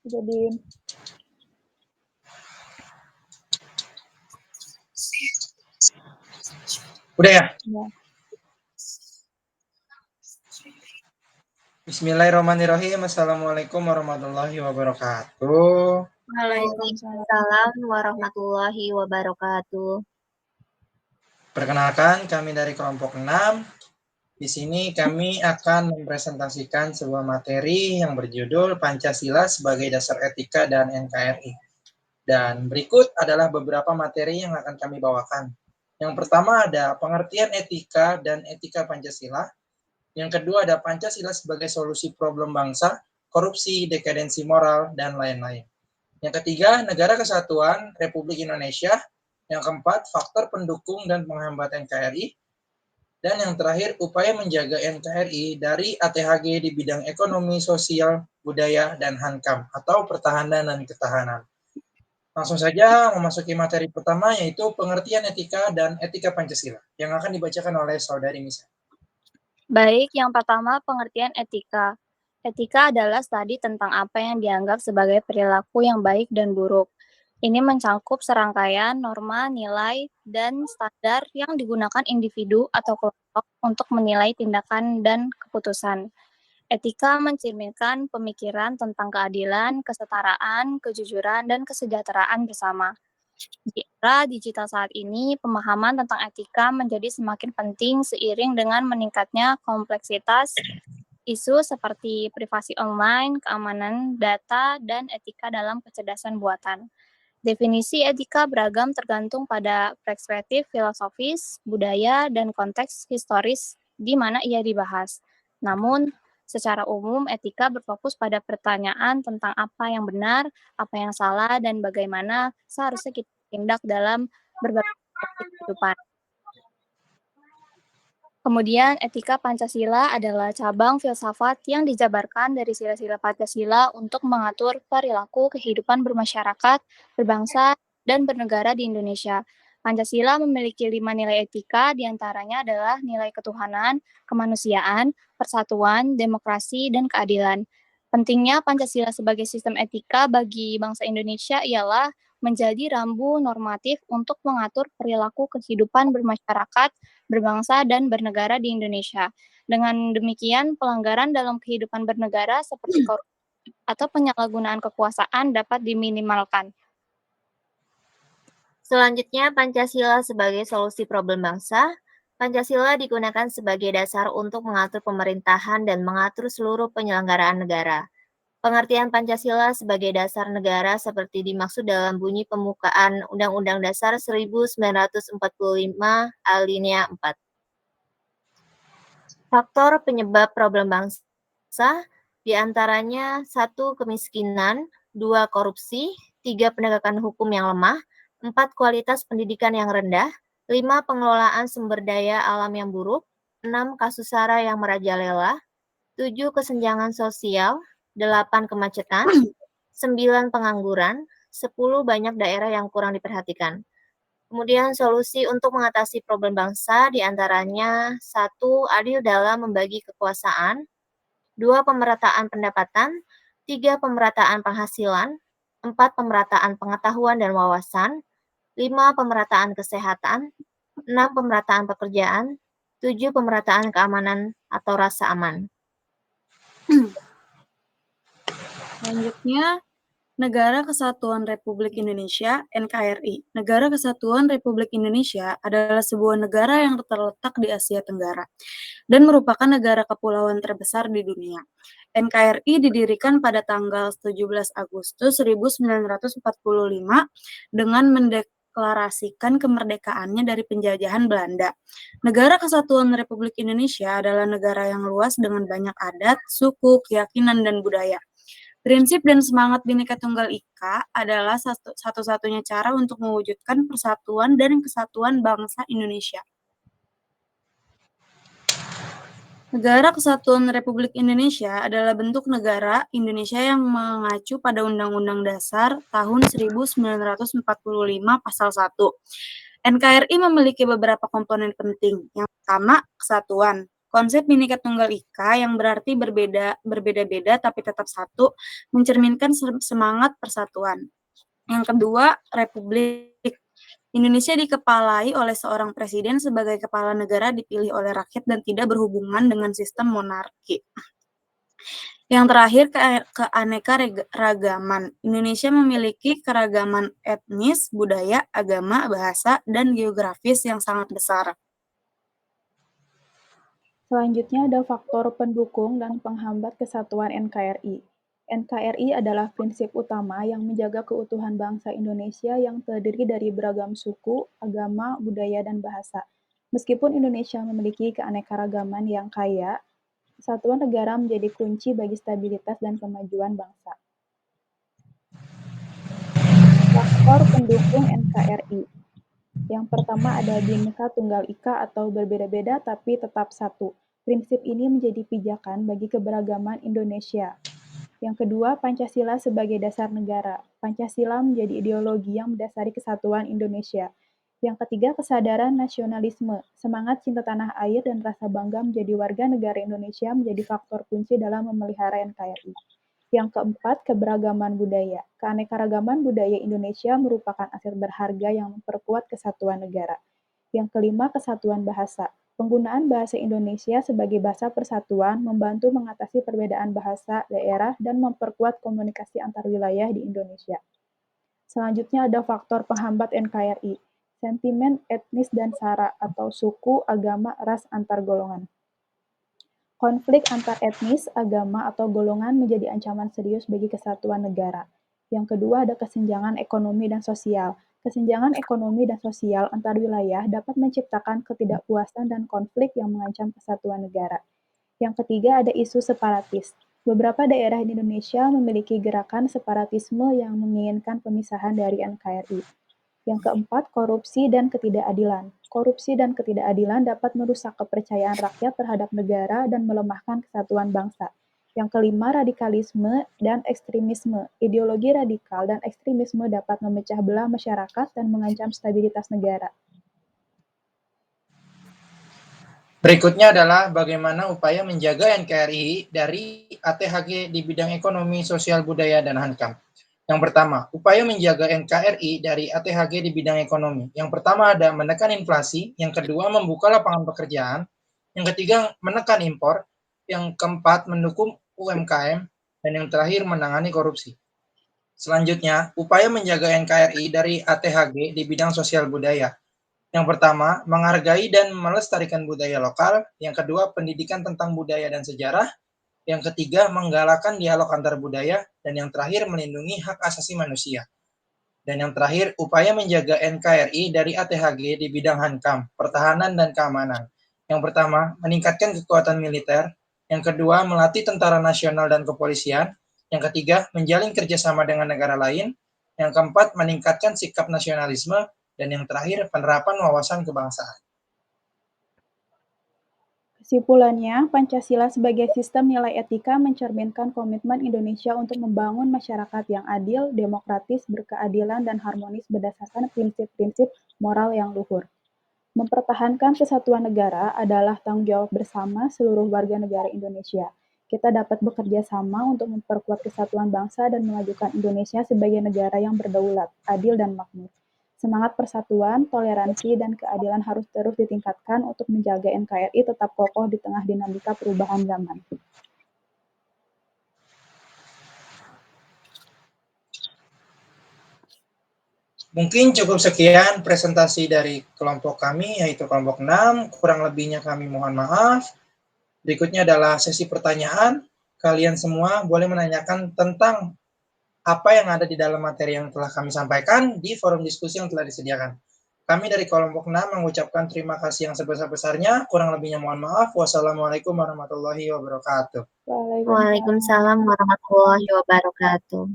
Jadi udah ya? ya. Bismillahirrahmanirrahim. Assalamualaikum warahmatullahi wabarakatuh. Waalaikumsalam warahmatullahi wabarakatuh. Perkenalkan, kami dari kelompok 6. Di sini kami akan mempresentasikan sebuah materi yang berjudul Pancasila sebagai Dasar Etika dan NKRI. Dan berikut adalah beberapa materi yang akan kami bawakan. Yang pertama ada pengertian etika dan etika Pancasila. Yang kedua ada Pancasila sebagai solusi problem bangsa, korupsi, dekadensi moral, dan lain-lain. Yang ketiga, Negara Kesatuan Republik Indonesia. Yang keempat, faktor pendukung dan penghambat NKRI. Dan yang terakhir, upaya menjaga NKRI dari ATHG di bidang ekonomi, sosial, budaya, dan Hankam atau pertahanan dan ketahanan. Langsung saja memasuki materi pertama, yaitu pengertian etika dan etika Pancasila, yang akan dibacakan oleh Saudari Misa. Baik, yang pertama pengertian etika. Etika adalah studi tentang apa yang dianggap sebagai perilaku yang baik dan buruk. Ini mencakup serangkaian norma, nilai, dan standar yang digunakan individu atau kelompok untuk menilai tindakan dan keputusan. Etika mencerminkan pemikiran tentang keadilan, kesetaraan, kejujuran, dan kesejahteraan bersama. Di era digital saat ini, pemahaman tentang etika menjadi semakin penting seiring dengan meningkatnya kompleksitas isu seperti privasi online, keamanan data, dan etika dalam kecerdasan buatan. Definisi etika beragam tergantung pada perspektif filosofis, budaya, dan konteks historis di mana ia dibahas. Namun, secara umum etika berfokus pada pertanyaan tentang apa yang benar, apa yang salah, dan bagaimana seharusnya kita tindak dalam berbagai aspek kehidupan. Kemudian, etika Pancasila adalah cabang filsafat yang dijabarkan dari sila-sila Pancasila untuk mengatur perilaku kehidupan bermasyarakat, berbangsa, dan bernegara di Indonesia. Pancasila memiliki 5 nilai etika, diantaranya adalah nilai ketuhanan, kemanusiaan, persatuan, demokrasi, dan keadilan. Pentingnya Pancasila sebagai sistem etika bagi bangsa Indonesia ialah menjadi rambu normatif untuk mengatur perilaku kehidupan bermasyarakat, berbangsa, dan bernegara di Indonesia. Dengan demikian, pelanggaran dalam kehidupan bernegara seperti korupsi atau penyalahgunaan kekuasaan dapat diminimalkan. Selanjutnya, Pancasila sebagai solusi problem bangsa. Pancasila digunakan sebagai dasar untuk mengatur pemerintahan dan mengatur seluruh penyelenggaraan negara. Pengertian Pancasila sebagai dasar negara seperti dimaksud dalam bunyi pembukaan Undang-Undang Dasar 1945 alinea 4. Faktor penyebab problem bangsa diantaranya 1. Kemiskinan, 2. Korupsi, 3. Penegakan hukum yang lemah, 4. Kualitas pendidikan yang rendah, 5. Pengelolaan sumber daya alam yang buruk, 6. Kasus SARA yang merajalela, 7. Kesenjangan sosial, 8. Kemacetan, 9. Pengangguran, 10. Banyak daerah yang kurang diperhatikan. Kemudian solusi untuk mengatasi problem bangsa diantaranya 1. Adil dalam membagi kekuasaan, 2. Pemerataan pendapatan, 3. Pemerataan penghasilan, 4. Pemerataan pengetahuan dan wawasan, 5. Pemerataan kesehatan, 6. Pemerataan pekerjaan, 7. Pemerataan keamanan atau rasa aman. Selanjutnya, Negara Kesatuan Republik Indonesia (NKRI). Negara Kesatuan Republik Indonesia adalah sebuah negara yang terletak di Asia Tenggara dan merupakan negara kepulauan terbesar di dunia. NKRI didirikan pada tanggal 17 Agustus 1945 dengan mendeklarasikan kemerdekaannya dari penjajahan Belanda. Negara Kesatuan Republik Indonesia adalah negara yang luas dengan banyak adat, suku, keyakinan, dan budaya. Prinsip dan semangat Bhinneka Tunggal Ika adalah satu-satunya cara untuk mewujudkan persatuan dan kesatuan bangsa Indonesia. Negara Kesatuan Republik Indonesia adalah bentuk negara Indonesia yang mengacu pada Undang-Undang Dasar tahun 1945 Pasal 1. NKRI memiliki beberapa komponen penting. Yang pertama, kesatuan. Konsep Bhinneka Tunggal Ika yang berarti berbeda-beda tapi tetap satu, mencerminkan semangat persatuan. Yang kedua, Republik. Indonesia dikepalai oleh seorang presiden sebagai kepala negara dipilih oleh rakyat dan tidak berhubungan dengan sistem monarki. Yang terakhir, keanekaragaman. Indonesia memiliki keragaman etnis, budaya, agama, bahasa, dan geografis yang sangat besar. Selanjutnya ada faktor pendukung dan penghambat kesatuan NKRI. NKRI adalah prinsip utama yang menjaga keutuhan bangsa Indonesia yang terdiri dari beragam suku, agama, budaya, dan bahasa. Meskipun Indonesia memiliki keanekaragaman yang kaya, kesatuan negara menjadi kunci bagi stabilitas dan kemajuan bangsa. Faktor pendukung NKRI. Yang pertama ada Bhinneka Tunggal Ika atau berbeda-beda tapi tetap satu. Prinsip ini menjadi pijakan bagi keberagaman Indonesia. Yang kedua, Pancasila sebagai dasar negara. Pancasila menjadi ideologi yang mendasari kesatuan Indonesia. Yang ketiga, kesadaran nasionalisme. Semangat cinta tanah air dan rasa bangga menjadi warga negara Indonesia menjadi faktor kunci dalam memelihara NKRI. Yang keempat, keberagaman budaya. Keanekaragaman budaya Indonesia merupakan aset berharga yang memperkuat kesatuan negara. Yang kelima, kesatuan bahasa. Penggunaan bahasa Indonesia sebagai bahasa persatuan membantu mengatasi perbedaan bahasa daerah dan memperkuat komunikasi antar wilayah di Indonesia. Selanjutnya ada faktor penghambat NKRI, sentimen etnis dan sara atau suku, agama, ras antar golongan. Konflik antar etnis, agama, atau golongan menjadi ancaman serius bagi kesatuan negara. Yang kedua ada kesenjangan ekonomi dan sosial. Kesenjangan ekonomi dan sosial antar wilayah dapat menciptakan ketidakpuasan dan konflik yang mengancam kesatuan negara. Yang ketiga ada isu separatis. Beberapa daerah di Indonesia memiliki gerakan separatisme yang menginginkan pemisahan dari NKRI. Yang keempat, korupsi dan ketidakadilan. Korupsi dan ketidakadilan dapat merusak kepercayaan rakyat terhadap negara dan melemahkan kesatuan bangsa. Yang kelima, radikalisme dan ekstremisme. Ideologi radikal dan ekstremisme dapat memecah belah masyarakat dan mengancam stabilitas negara. Berikutnya adalah bagaimana upaya menjaga NKRI dari ATHG di bidang ekonomi, sosial, budaya, dan HANKAM. Yang pertama, upaya menjaga NKRI dari ATHG di bidang ekonomi. Yang pertama ada menekan inflasi, yang kedua membuka lapangan pekerjaan, yang ketiga menekan impor, yang keempat mendukung UMKM, dan yang terakhir menangani korupsi. Selanjutnya, upaya menjaga NKRI dari ATHG di bidang sosial budaya. Yang pertama, menghargai dan melestarikan budaya lokal. Yang kedua, pendidikan tentang budaya dan sejarah. Yang ketiga, menggalakkan dialog antar budaya. Dan yang terakhir, melindungi hak asasi manusia. Dan yang terakhir, upaya menjaga NKRI dari ATHG di bidang HANKAM, pertahanan dan keamanan. Yang pertama, meningkatkan kekuatan militer. Yang kedua, melatih tentara nasional dan kepolisian. Yang ketiga, menjalin kerjasama dengan negara lain. Yang keempat, meningkatkan sikap nasionalisme. Dan yang terakhir, penerapan wawasan kebangsaan. Kesimpulannya, Pancasila sebagai sistem nilai etika mencerminkan komitmen Indonesia untuk membangun masyarakat yang adil, demokratis, berkeadilan, dan harmonis berdasarkan prinsip-prinsip moral yang luhur. Mempertahankan kesatuan negara adalah tanggung jawab bersama seluruh warga negara Indonesia. Kita dapat bekerja sama untuk memperkuat kesatuan bangsa dan memajukan Indonesia sebagai negara yang berdaulat, adil, dan makmur. Semangat persatuan, toleransi, dan keadilan harus terus ditingkatkan untuk menjaga NKRI tetap kokoh di tengah dinamika perubahan zaman. Mungkin cukup sekian presentasi dari kelompok kami, yaitu kelompok 6. Kurang lebihnya kami mohon maaf. Berikutnya adalah sesi pertanyaan. Kalian semua boleh menanyakan tentang apa yang ada di dalam materi yang telah kami sampaikan di forum diskusi yang telah disediakan. Kami dari kelompok 6 mengucapkan terima kasih yang sebesar-besarnya. Kurang lebihnya mohon maaf. Wassalamualaikum warahmatullahi wabarakatuh. Waalaikumsalam warahmatullahi wabarakatuh.